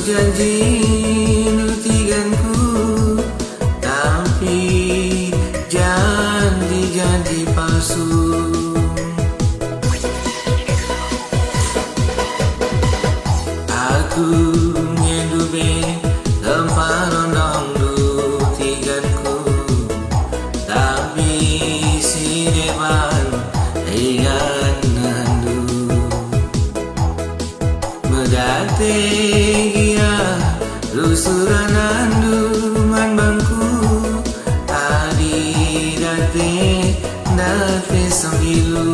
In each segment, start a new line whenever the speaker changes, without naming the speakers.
janji nutiganku, tapi janji palsu. Aku ngedube tempat rondong nutiganku, tapi si depan ingat nandu medate gia lusuran nandu man bangku adi date sambilu.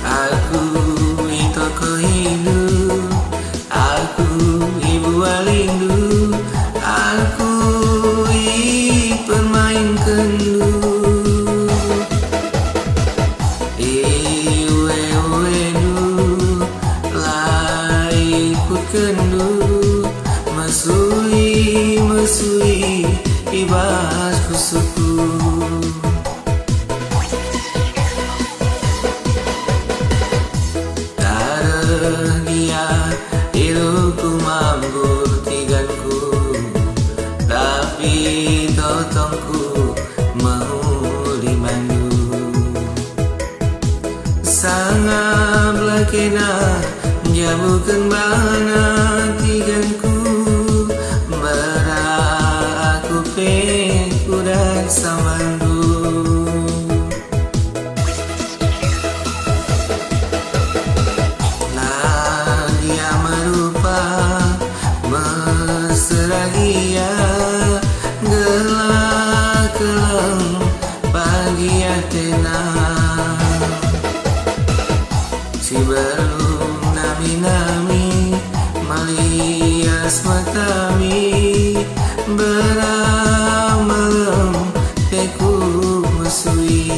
Aku itu kehindu, aku ibu alindu, aku pemain kendu. Kendu mesui ibas kusuku. Darah dia hidupku mambur tiganku, tapi totongku mau dimandu. Sangat belakena jamukan mana tiganku, berak aku udah samandu. Lagi merupa mesra gia, gelak kelam pagi Athena. Si belum nami malias matami, beramalem teku mesui.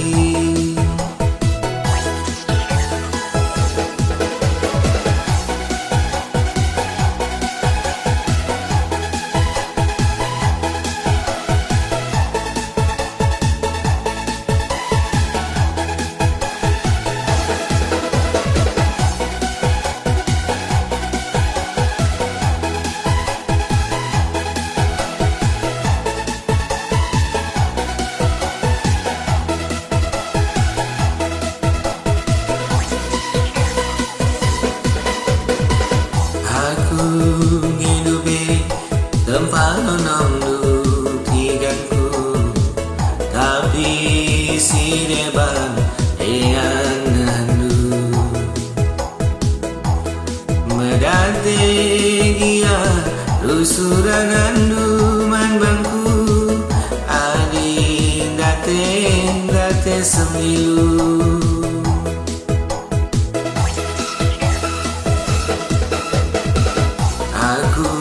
Ngidube tempat nonong nutiganku, tapi si deban yang nandu medate gia lusuran nandu man bangku adi date sembilu. Aku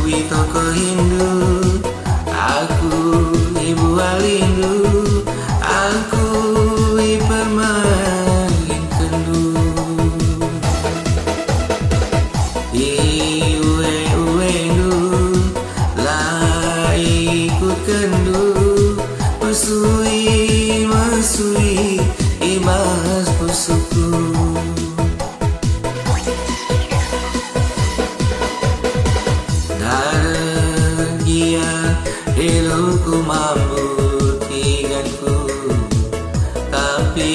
itu kehindu, aku ibu alindu, aku pemain kendu. Uwe-uwendu lah ikut kendu, mesui ibas pusuku. Hidupku mambur tiganku, tapi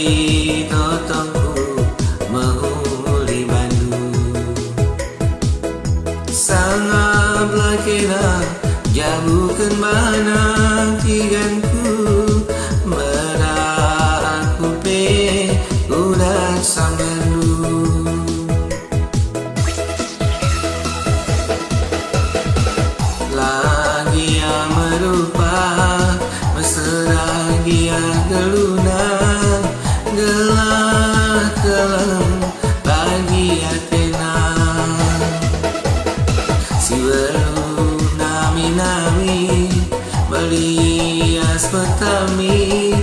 totongku menghuli bandu. Sangat belakena jamukan mana tiganku, berak aku udah sambendu. Mesra gia geluna, gelak kelam pagi Athena. Si belum nami melias petami,